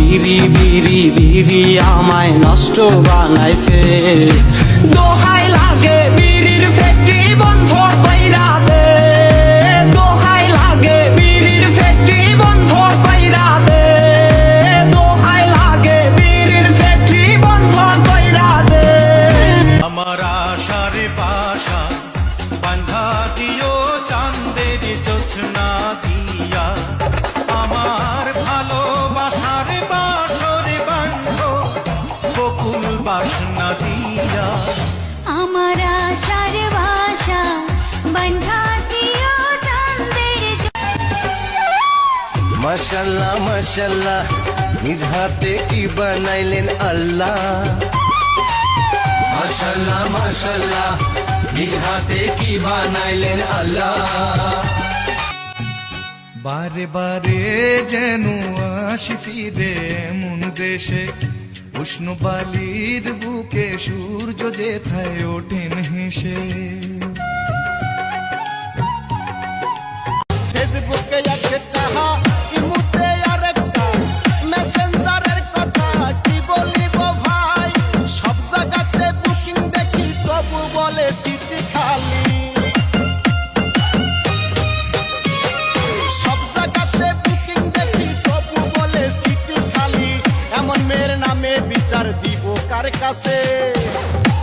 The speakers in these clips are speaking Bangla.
বিড়ি বিড়ি বিড়ি আমায় নষ্ট বানাইছে। দোহাই লাগে বিড়ির ফ্যাক্টরি বন্ধ কইরা দে, দোহাই লাগে বিড়ির ফ্যাক্টরি বন্ধ কইরা দে, দোহাই লাগে বিড়ির ফ্যাক্টরি বন্ধ কইরা দে। আমার আশার বাসা বান্ধা দিও চাঁদের জোছনা দিয়া, আমার ভালোবাসার বাসর বান্ধ বকুল বাসনা দিয়া। আমার আশার বাসা বান্ধা দিও চাঁদের। মাশাল্লাহ মাশাল্লাহ, নিজ হাতে কি বানাইলেন আল্লাহ। মাশাল্লাহ মাশাল্লাহ, নিজ হাতে কি বানাইলেন আল্লাহ। বারে বারে যেন আসি ফিরে এমন দেশে, উষ্ণ বালির বুকে সূর্য যেথায় ওঠেন হেসে। ফেসবুকে একটা ইমুতে আরেকটা, মেসেঞ্জারের কথা কি বলিব ভাই। সব জায়গাতে বুকিং দেখি তবু বলে সিটি খালি। সব জায়গাতে বুকিং দেখি তবু বলে সিটি খালি। এমন মেয়ের নামে বিচার দিব কার কাছে?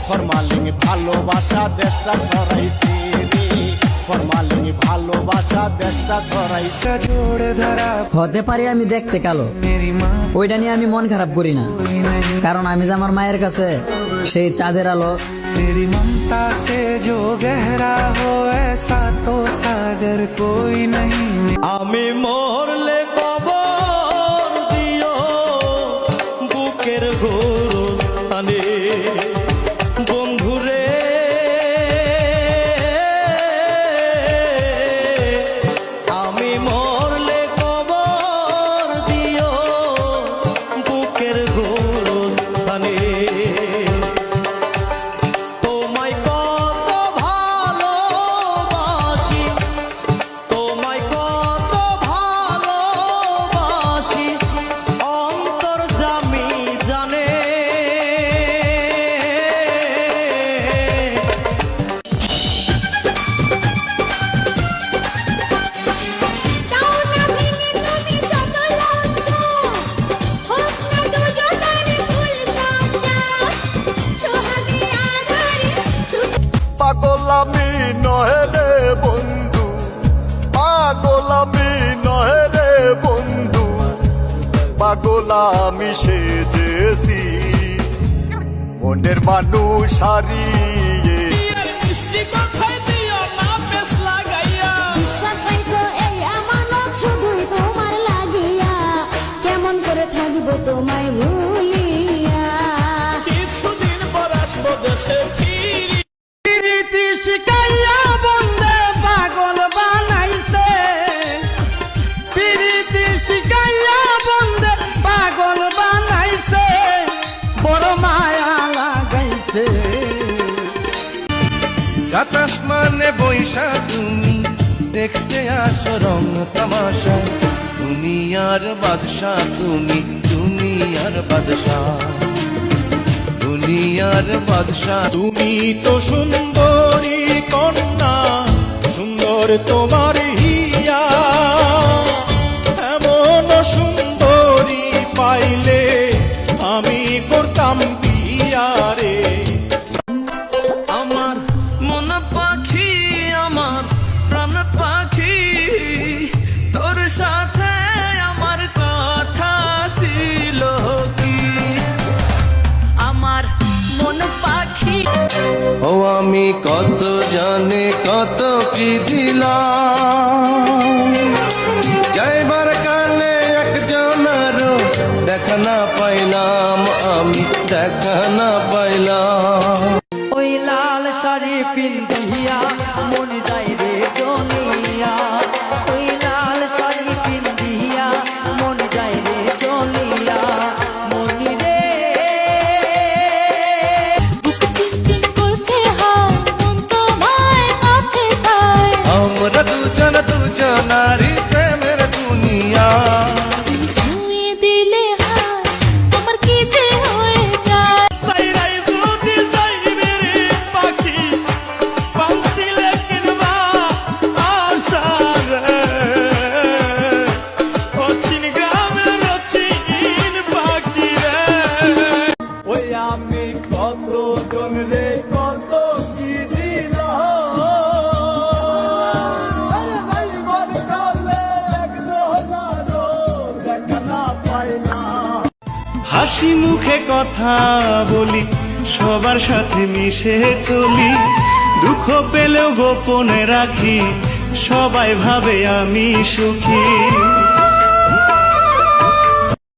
ফরমালিং ভালোবাসা দেশটা ছড়াইছে রে, ফরমালিং ভালোবাসা দেশটা ছড়াইছে। হতে পারি আমি দেখতে কালো, ওইটা নিয়ে আমি মন খারাপ করি না, কারণ আমি যে আমার মায়ের কাছে সেই চাঁদের আলো। तेरी ममता से जो गहरा हो ऐसा तो सागर कोई नहीं। আমি মরলে কবর দিও বুকের গোরস্থানে, বন্ধুরে আমি মরলে কবর দিও বুকের গোরস্থানে। তোমায় কত ভালোবাসি, তোমায় কত ভালোবাসি, অন্তর্যামী জানে। তাও না ভেঙে তুমি যত লজ্জা, হোক না দুজনের ভুল সাজা, সোহাগে আধারে পাগলামি নহে রে বন্ধু, পাগলামি নহে রে বন্ধু, পাগলামি সেজেছি মনের মানুষ হারিয়ে। মিষ্টি কথায় দিও না বেশ লাগাইয়া, বিশ্বাস রাখো এই আমানত শুধুই তোমার লাগিয়া, কেমন করে থাকবো তোমায় ভুলিয়া। কিছুদিন পর আসবো দেশে ফিরি। প্রীতি শিখাইয়া বন্ধে পাগল বানাইছে, প্রীতি শিখাইয়া বন্ধে পাগল বানাইছে, বড় মায়া লাগাইছে। বাতাস মানে বৈশা তুমি দেখতে আসো রং তামাশা, দুনিয়ার বাদশাহ তুমি, দুনিয়ার বাদশাহ, দুনিয়ার বাদশাহ। তুমি তো সুন্দরী কন্যা, সুন্দর তোমার হিয়া, এমন সুন্দরী পাইলে আমি করতাম বিয়া রে। আমার মন পাখি, আমার প্রাণ পাখি, তোর সাথে আমার কথা ছিল কি? আমার মন পাখি ও আমি কত জানে কত কি দিলাম, যাইবার কালে একজনেরও দেখা না পাইলাম, আমি দেখা না পাইলাম। ওই লাল শাড়ি পিন্দিয়া মন যায় রে জলিয়া, ওই লাল শাড়ি পিন্দিয়া মন যায় রে জলিয়া, মনি রে। করছে হায় মন তোমায় কাছে চায়, আমরা দুজন দুজনারি প্রেমের দুনিয়া। ছুঁয়ে দিলে হায় হাসি মুখে কথা বলি, সবার সাথে মিশে চলি, দুঃখ পেলেও গোপনে রাখি, সবাই ভাবে আমি সুখী।